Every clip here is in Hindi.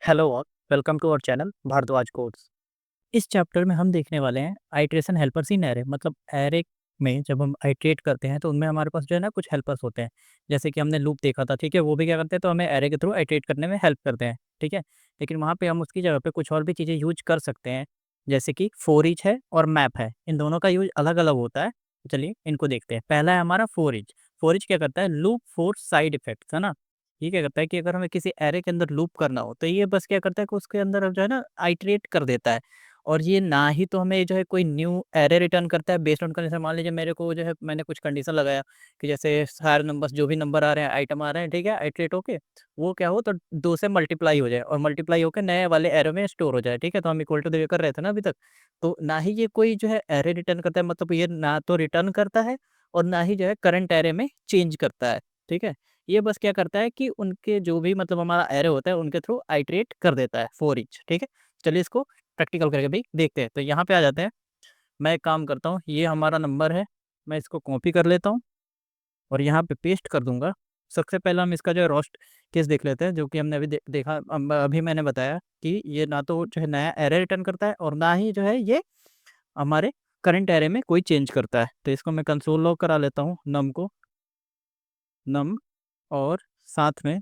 हेलो और welcome to our channel Bharadwaj codes. इस चैप्टर में हम देखने वाले हैं आइट्रेशन हेल्पर्स इन एरे। मतलब एरे में जब हम आइट्रेट करते हैं तो उनमें हमारे पास जो है ना कुछ हेल्पर्स होते हैं। जैसे कि हमने लूप देखा था, ठीक है, वो भी क्या करते हैं तो हमें एरे के थ्रू आइट्रेट करने में हेल्प करते हैं, ठीक है। लेकिन वहाँ पे हम उसकी जगह पे कुछ और भी चीज़ें यूज कर सकते हैं, जैसे कि फोर ईच है और मैप है। इन दोनों का यूज अलग अलग होता है। चलिए इनको देखते हैं। पहला है हमारा फोर ईच। फोर ईच क्या करता है, लूप फोर साइड इफेक्ट्स, है ना। ये क्या करता है कि अगर हमें किसी एरे के अंदर लूप करना हो तो ये बस क्या करता है कि उसके अंदर जो है ना आइट्रेट कर देता है। और ये ना ही तो हमें जो है कोई न्यू एरे रिटर्न करता है बेस्ड ऑन कंडीशन। मान लीजिए मेरे को जो है मैंने कुछ कंडीशन लगाया कि जैसे सारे नंबर्स जो भी नंबर आ रहे हैं, आइटम आ रहे हैं, ठीक है, आइट्रेट होके वो क्या हो तो 2 से मल्टीप्लाई हो जाए और मल्टीप्लाई होकर नए वाले एरे में स्टोर हो जाए, ठीक है। तो हम इक्वल टू देखकर कर रहे थे ना अभी तक। तो ना ही ये कोई जो है एरे रिटर्न करता है, मतलब ये ना तो रिटर्न करता है और ना ही जो है करंट एरे में चेंज करता है, ठीक है। ये बस क्या करता है कि उनके जो भी मतलब हमारा एरे होता है उनके थ्रू आइट्रेट कर देता है फॉर ईच, ठीक है। चलिए इसको प्रैक्टिकल करके भी देखते हैं। तो यहाँ पे आ जाते हैं। मैं एक काम करता हूँ, ये हमारा नंबर है, मैं इसको कॉपी कर लेता हूँ और यहाँ पे पेस्ट कर दूंगा। सबसे पहले हम इसका जो है रोस्ट केस देख लेते हैं, जो कि हमने अभी देखा। अभी मैंने बताया कि ये ना तो जो है नया एरे रिटर्न करता है और ना ही जो है ये हमारे करंट एरे में कोई चेंज करता है। तो इसको मैं कंसोल लॉग करा लेता हूँ, नम को, नम, और साथ में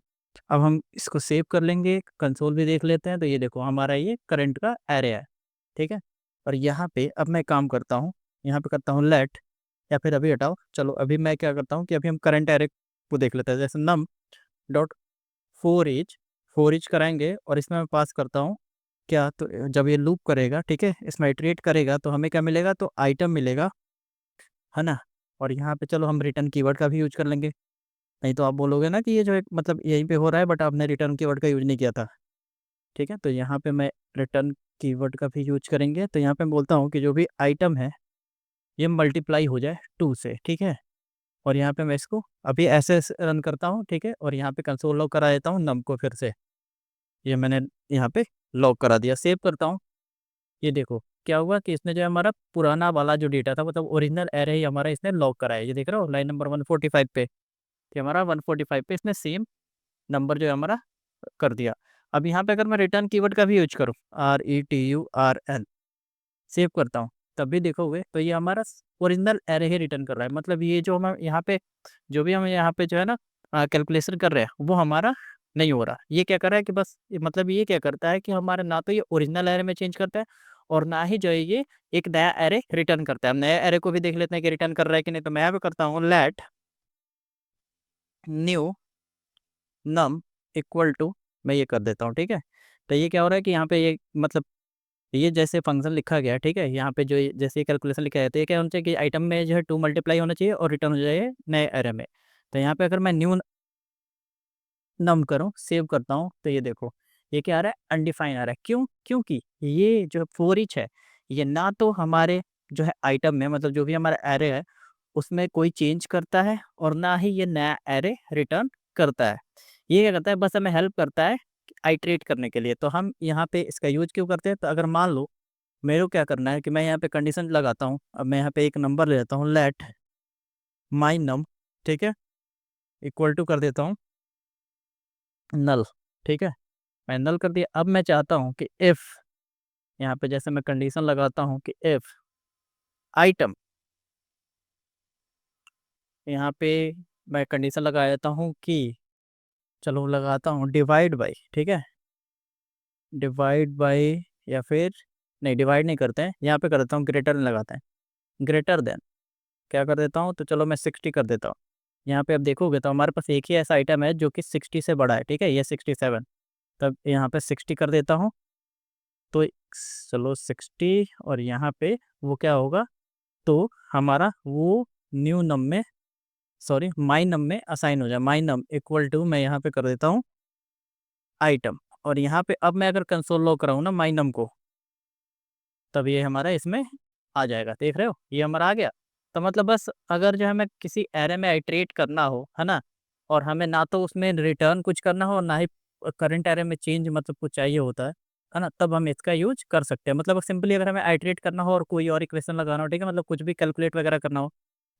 अब हम इसको सेव कर लेंगे, कंसोल भी देख लेते हैं। तो ये देखो हमारा ये करंट का एरे है, ठीक है। और यहाँ पे अब मैं काम करता हूँ, यहाँ पे करता हूँ लेट, या फिर अभी हटाओ, चलो अभी मैं क्या करता हूँ कि अभी हम करंट एरे को देख लेते हैं। जैसे नम डॉट फोर ईच कराएंगे और इसमें मैं पास करता हूँ क्या, तो जब ये लूप करेगा, ठीक है, इसमें इटरेट करेगा तो हमें क्या मिलेगा, तो आइटम मिलेगा, है ना। और यहाँ पे चलो हम रिटर्न कीवर्ड का भी यूज कर लेंगे। नहीं तो आप बोलोगे ना कि ये जो एक मतलब यहीं पे हो रहा है बट आपने रिटर्न कीवर्ड का यूज नहीं किया था, ठीक है। तो यहाँ पे मैं रिटर्न कीवर्ड का भी यूज करेंगे। तो यहाँ पे मैं बोलता हूँ कि जो भी आइटम है ये मल्टीप्लाई हो जाए 2 से, ठीक है। और यहाँ पे मैं इसको अभी ऐसे रन करता हूँ, ठीक है। और यहाँ पे कंसोल लॉग करा देता हूँ नम को फिर से। ये मैंने यहाँ पे लॉग करा दिया, सेव करता हूँ। ये देखो क्या हुआ कि इसने जो है हमारा पुराना वाला जो डेटा था, मतलब ओरिजिनल एरे ही हमारा इसने लॉग करा है। ये देख रहे हो लाइन नंबर 145 पे कि हमारा 145 पे इसने सेम नंबर जो है हमारा कर दिया। अब यहाँ पे अगर मैं रिटर्न कीवर्ड का भी यूज करूँ, RETURL, सेव करता हूँ, तब भी देखोगे तो ये हमारा ओरिजिनल एरे ही रिटर्न कर रहा है। मतलब ये जो हम यहाँ पे जो भी हम यहाँ पे जो है ना कैलकुलेशन कर रहे हैं वो हमारा नहीं हो रहा। ये क्या कर रहा है कि बस मतलब ये क्या करता है कि हमारा ना तो ये ओरिजिनल एरे में चेंज करता है और ना ही जो है ये एक नया एरे रिटर्न करता है। हम नए एरे को भी देख लेते हैं कि रिटर्न कर रहा है कि नहीं। तो मैं यहाँ पे करता हूँ let new num equal to, मैं ये कर देता हूँ, ठीक है। तो ये क्या हो रहा है कि यहाँ पे ये मतलब ये जैसे फंक्शन लिखा गया है, ठीक है, यहाँ पे जो जैसे कैलकुलेशन लिखा है तो ये क्या होना चाहिए कि आइटम में जो है 2 मल्टीप्लाई होना चाहिए और रिटर्न हो जाए नए एरे में। तो यहाँ पे अगर मैं न्यू नम करूँ, सेव करता हूँ, तो ये देखो ये क्या आ रहा है, अनडिफाइन आ रहा है। क्यों? क्योंकि ये जो फोर ईच है ये ना तो हमारे जो है आइटम में मतलब जो भी हमारा एरे है उसमें कोई चेंज करता है और ना ही ये नया एरे रिटर्न करता है। ये क्या करता है, बस हमें हेल्प करता है आइट्रेट करने के लिए। तो हम यहाँ पे इसका यूज क्यों करते हैं, तो अगर मान लो मेरे को क्या करना है कि मैं यहाँ पे कंडीशन लगाता हूँ। अब मैं यहाँ पे एक नंबर ले लेता हूँ, लेट माई नम, ठीक है, इक्वल टू कर देता हूँ नल, ठीक है। मैं नल कर दिया। अब मैं चाहता हूँ कि इफ़, यहाँ पे जैसे मैं कंडीशन लगाता हूँ कि इफ़ आइटम, यहाँ पे मैं कंडीशन लगा देता हूँ कि चलो लगाता हूँ डिवाइड बाई, ठीक है, डिवाइड बाई, या फिर नहीं डिवाइड नहीं करते हैं, यहाँ पे कर देता हूँ ग्रेटर लगाते हैं, ग्रेटर देन क्या कर देता हूँ, तो चलो मैं 60 कर देता हूँ। यहाँ पे अब देखोगे तो हमारे पास एक ही ऐसा आइटम है जो कि 60 से बड़ा है, ठीक है, ये 67। तब यहाँ पे 60 कर देता हूँ। तो चलो 60 और यहाँ पे वो क्या होगा, तो हमारा वो न्यू नम में, सॉरी माई नम में असाइन हो जाए। माई नम इक्वल टू मैं यहाँ पे कर देता हूँ आइटम। और यहाँ पे अब मैं अगर कंसोल लॉग कराऊँ ना माई नम को, तब ये हमारा इसमें आ जाएगा। देख रहे हो ये हमारा आ गया। तो मतलब बस अगर जो हमें किसी एरे में आइट्रेट करना हो, है ना, और हमें ना तो उसमें रिटर्न कुछ करना हो और ना ही करंट एरे में चेंज मतलब कुछ चाहिए होता है ना, तब हम इसका यूज कर सकते हैं। मतलब सिंपली अगर हमें आइट्रेट करना हो और कोई और इक्वेशन लगाना हो, ठीक है, मतलब कुछ भी कैलकुलेट वगैरह करना हो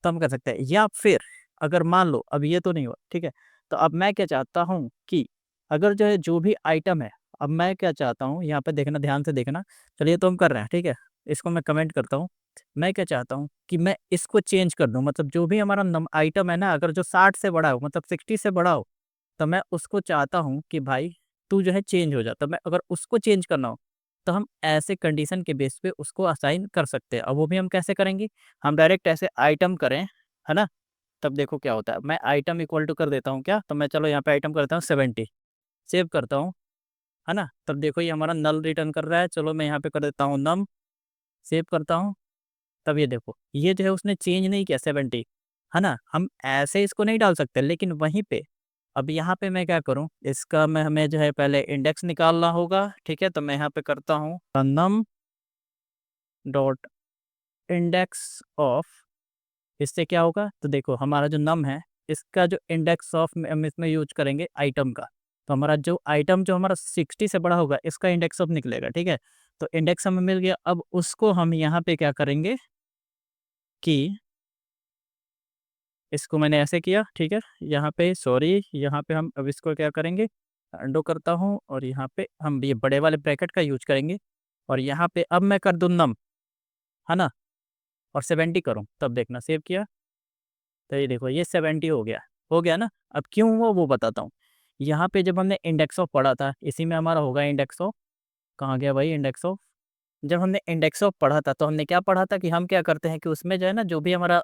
तो हम कर सकते हैं। या फिर अगर मान लो अब ये तो नहीं हुआ, ठीक है, तो अब मैं क्या चाहता हूँ कि अगर जो है जो भी आइटम है अब मैं क्या चाहता हूँ यहाँ पे देखना, ध्यान से देखना। चलिए तो हम कर रहे हैं, ठीक है, इसको मैं कमेंट करता हूँ। मैं क्या चाहता हूँ कि मैं इसको चेंज कर दूँ, मतलब जो भी हमारा आइटम है ना, अगर जो 60 से बड़ा हो, मतलब 60 से बड़ा हो, तो मैं उसको चाहता हूँ कि भाई तू जो है चेंज हो जा। तो मैं अगर उसको चेंज करना हो, तो हम ऐसे कंडीशन के बेस पे उसको असाइन कर सकते हैं। अब वो भी हम कैसे करेंगे, हम डायरेक्ट ऐसे आइटम करें, है ना, तब देखो क्या होता है। मैं आइटम इक्वल टू कर देता हूँ क्या, तो मैं चलो यहाँ पे आइटम करता हूँ 70, सेव करता हूँ, है ना, तब देखो ये हमारा नल रिटर्न कर रहा है। चलो मैं यहाँ पे कर देता हूँ नम, सेव करता हूँ, तब ये देखो ये जो है उसने चेंज नहीं किया 70, है ना। हम ऐसे इसको नहीं डाल सकते, लेकिन वहीं पे अब यहाँ पे मैं क्या करूँ, इसका मैं हमें जो है पहले इंडेक्स निकालना होगा, ठीक है। तो मैं यहाँ पे करता हूँ नम डॉट इंडेक्स ऑफ, इससे क्या होगा, तो देखो हमारा जो नम है, इसका जो इंडेक्स ऑफ हम इसमें यूज करेंगे आइटम का। तो हमारा जो आइटम जो हमारा 60 से बड़ा होगा, इसका इंडेक्स ऑफ निकलेगा, ठीक है। तो इंडेक्स हमें मिल गया। अब उसको हम यहाँ पे क्या करेंगे कि इसको मैंने ऐसे किया, ठीक है, यहाँ पे सॉरी, यहाँ पे हम अब इसको क्या करेंगे, अंडो करता हूँ, और यहाँ पे हम ये बड़े वाले ब्रैकेट का यूज करेंगे, और यहाँ पे अब मैं कर दूँ नम, है ना, और 70 करूँ, तब देखना, सेव किया, तो ये देखो ये 70 हो गया ना। अब क्यों हुआ वो बताता हूँ। यहाँ पे जब हमने इंडेक्स ऑफ पढ़ा था, इसी में हमारा होगा इंडेक्स ऑफ, कहाँ गया भाई इंडेक्स ऑफ। जब हमने इंडेक्स ऑफ पढ़ा था, तो हमने क्या पढ़ा था कि हम क्या करते हैं कि उसमें जो है ना, जो भी हमारा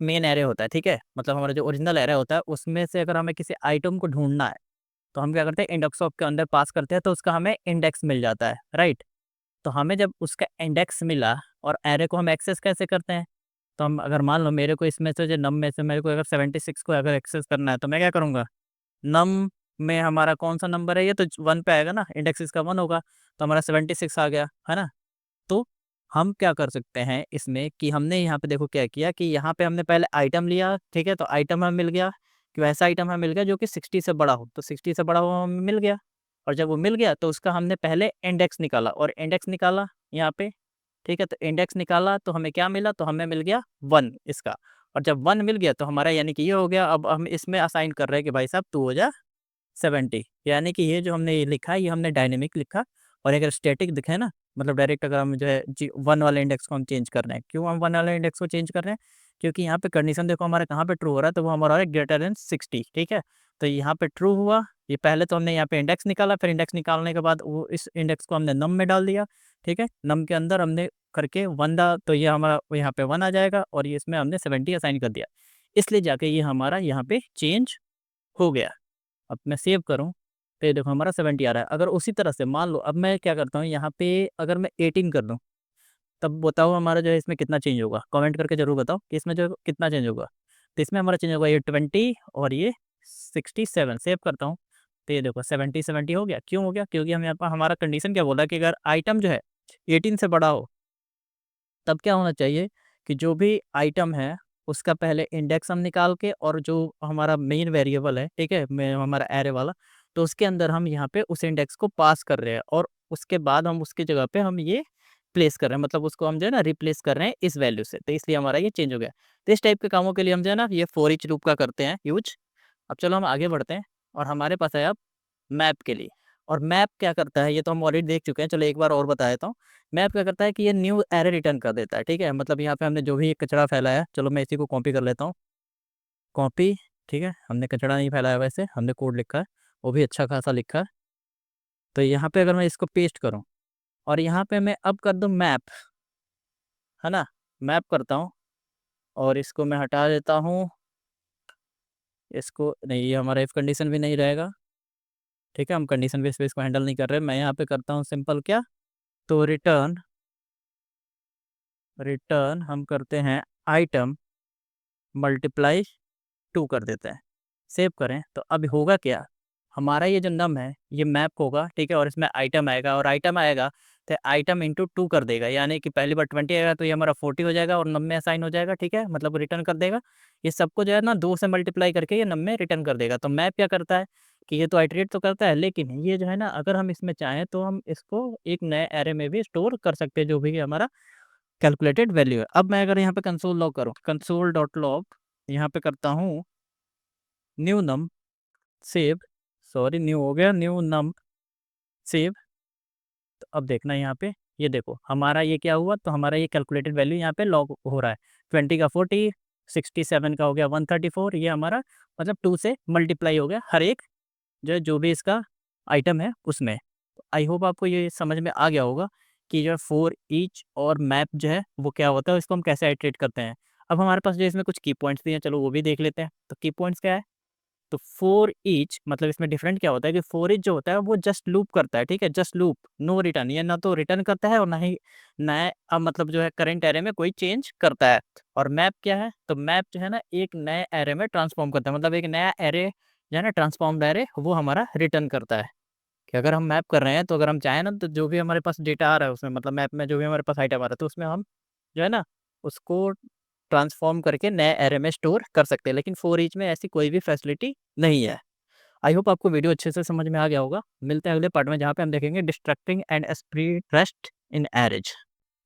मेन एरे होता है, ठीक है, मतलब हमारा जो ओरिजिनल एरे होता है, उसमें से अगर हमें किसी आइटम को ढूंढना है, तो हम क्या करते हैं, इंडेक्स ऑफ के अंदर पास करते हैं, तो उसका हमें इंडेक्स मिल जाता है, राइट। तो हमें जब उसका इंडेक्स मिला, और एरे को हम एक्सेस कैसे करते हैं, तो हम अगर मान लो मेरे को इसमें से जो नम में से मेरे को अगर 76 को अगर एक्सेस करना है, तो मैं क्या करूँगा, नम में हमारा कौन सा नंबर है, ये तो 1 पे आएगा ना, इंडेक्स इसका 1 होगा, तो हमारा 76 आ गया, है ना। तो हम क्या कर सकते हैं इसमें कि हमने यहाँ पे देखो क्या किया कि यहाँ पे हमने पहले आइटम लिया, ठीक है, तो आइटम हमें मिल गया कि वैसा आइटम हमें मिल गया जो कि 60 से बड़ा हो, तो 60 से बड़ा हो हमें मिल गया। और जब वो मिल गया, तो उसका हमने पहले इंडेक्स निकाला, और इंडेक्स निकाला यहाँ पे, ठीक है, तो इंडेक्स निकाला तो हमें क्या मिला, तो हमें मिल गया 1 इसका। और जब 1 मिल गया, तो हमारा यानी कि ये हो गया। अब हम इसमें असाइन कर रहे हैं कि भाई साहब तू हो जा 70, यानी कि ये जो हमने ये लिखा है, ये हमने डायनेमिक लिखा। और अगर स्टैटिक दिखे ना, मतलब डायरेक्ट अगर हम जो है जी 1 वाले इंडेक्स को हम चेंज कर रहे हैं, क्यों हम 1 वाले इंडेक्स को चेंज कर रहे हैं, क्योंकि यहाँ पे कंडीशन देखो हमारा कहाँ पे ट्रू हो रहा है, तो वो हमारा है ग्रेटर देन 60, ठीक है। तो यहाँ पे ट्रू हुआ। ये पहले तो हमने यहाँ पे इंडेक्स निकाला, फिर इंडेक्स निकालने के बाद वो इस इंडेक्स को हमने नम में डाल दिया, ठीक है, नम के अंदर हमने करके 1 डाल, तो ये हमारा यहाँ पे 1 आ जाएगा, और ये इसमें हमने 70 असाइन कर दिया, इसलिए जाके ये हमारा यहाँ पे चेंज हो गया। अब मैं सेव करूँ, तो ये देखो हमारा 70 आ रहा है। अगर उसी तरह से मान लो, अब मैं क्या करता हूँ यहाँ पे, अगर मैं 18 कर दूँ, तब बताओ हमारा जो है इसमें कितना चेंज होगा, कमेंट करके ज़रूर बताओ कि इसमें जो कितना चेंज होगा। तो इसमें हमारा चेंज होगा ये 20 और ये 67, सेव करता हूँ, तो ये देखो 70 हो गया। क्यों हो गया, क्योंकि हम यहाँ पर हमारा कंडीशन क्या बोला कि अगर आइटम जो है 18 से बड़ा हो, तब क्या होना चाहिए कि जो भी आइटम है, उसका पहले इंडेक्स हम निकाल के, और जो हमारा मेन वेरिएबल है, ठीक है, मैं हमारा एरे वाला, तो उसके अंदर हम यहाँ पे उस इंडेक्स को पास कर रहे हैं, और उसके बाद हम उसकी जगह पे हम ये प्लेस कर रहे हैं, मतलब उसको हम जो है ना रिप्लेस कर रहे हैं इस वैल्यू से, तो इसलिए हमारा ये चेंज हो गया। तो इस टाइप के कामों के लिए हम जो है ना ये फॉर ईच लूप का करते हैं यूज। अब चलो हम आगे बढ़ते हैं, और हमारे पास है अब मैप के लिए। और मैप क्या करता है, ये तो हम ऑलरेडी देख चुके हैं, चलो एक बार और बता देता हूँ। मैप क्या करता है कि ये न्यू एरे रिटर्न कर देता है, ठीक है, मतलब यहाँ पे हमने जो भी ये कचरा फैलाया है, चलो मैं इसी को कॉपी कर लेता हूँ, कॉपी, ठीक है, हमने कचरा नहीं फैलाया, वैसे हमने कोड लिखा है, वो भी अच्छा खासा लिखा है। तो यहाँ पे अगर मैं इसको पेस्ट करूँ, और यहाँ पे मैं अब कर दूँ मैप, है ना, मैप करता हूँ, और इसको मैं हटा देता हूँ, इसको नहीं, ये हमारा इफ कंडीशन भी नहीं रहेगा, ठीक है, हम कंडीशन बेस पे इसको हैंडल नहीं कर रहे। मैं यहाँ पे करता हूँ सिंपल क्या, तो रिटर्न, रिटर्न हम करते हैं आइटम मल्टीप्लाई 2 कर देते हैं, सेव करें। तो अब होगा क्या, हमारा ये जो नम है ये मैप होगा, ठीक है, और इसमें आइटम आएगा, और आइटम आएगा तो आइटम इंटू 2 कर देगा, यानी कि पहली बार 20 आएगा, तो ये हमारा 40 हो जाएगा, और नम में असाइन हो जाएगा, ठीक है, मतलब रिटर्न कर देगा। ये सबको जो है ना 2 से मल्टीप्लाई करके ये नम में रिटर्न कर देगा। तो मैप क्या करता है कि ये तो आइटरेट तो करता है, लेकिन ये जो है ना, अगर हम इसमें चाहें तो हम इसको एक नए एरे में भी स्टोर कर सकते हैं, जो भी हमारा कैलकुलेटेड वैल्यू है। अब मैं अगर यहाँ पे कंसोल लॉग करूँ, कंसोल डॉट लॉग यहाँ पे करता हूँ न्यू नम, सेव, सॉरी न्यू हो गया, न्यू नम, सेव। तो अब देखना यहाँ पे, ये देखो हमारा ये क्या हुआ, तो हमारा ये कैलकुलेटेड वैल्यू यहाँ पे लॉग हो रहा है। 20 का 40, 67 का हो गया 134, ये हमारा मतलब 2 से मल्टीप्लाई हो गया हर एक जो भी इसका आइटम है उसमें। आई होप आपको ये समझ में आ गया होगा कि जो फॉर ईच और मैप जो है वो क्या होता है, इसको हम कैसे आइटरेट करते हैं। अब हमारे पास जो इसमें कुछ की पॉइंट्स दिए हैं, चलो वो भी देख लेते हैं। तो की पॉइंट्स क्या है, तो फॉर ईच मतलब इसमें डिफरेंट क्या होता है कि फॉर ईच जो होता है वो जस्ट लूप करता है, ठीक है, जस्ट लूप, नो रिटर्न। ये ना तो रिटर्न करता है और ना ही नए मतलब जो है करंट एरे में कोई चेंज करता है। और मैप क्या है, तो मैप जो है ना एक नए एरे में ट्रांसफॉर्म करता है, मतलब एक नया एरे जो है ना ट्रांसफॉर्म्ड एरे वो हमारा रिटर्न करता है। कि अगर हम मैप कर रहे हैं तो अगर हम चाहें ना तो जो भी हमारे पास डेटा आ रहा है उसमें, मतलब मैप में जो भी हमारे पास आइटम आ रहा है तो उसमें हम जो है ना उसको ट्रांसफॉर्म करके नए एरे में स्टोर कर सकते हैं। लेकिन फॉर ईच में ऐसी कोई भी फैसिलिटी नहीं है। आई होप आपको वीडियो अच्छे से समझ में आ गया होगा। मिलते हैं अगले पार्ट में जहाँ पे हम देखेंगे distracting and split rest in arrays.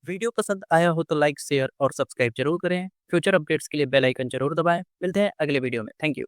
Video पसंद आया हो तो लाइक शेयर और सब्सक्राइब जरूर करें। फ्यूचर अपडेट्स के लिए बेल आइकन जरूर दबाएं। मिलते हैं अगले वीडियो में। Thank you.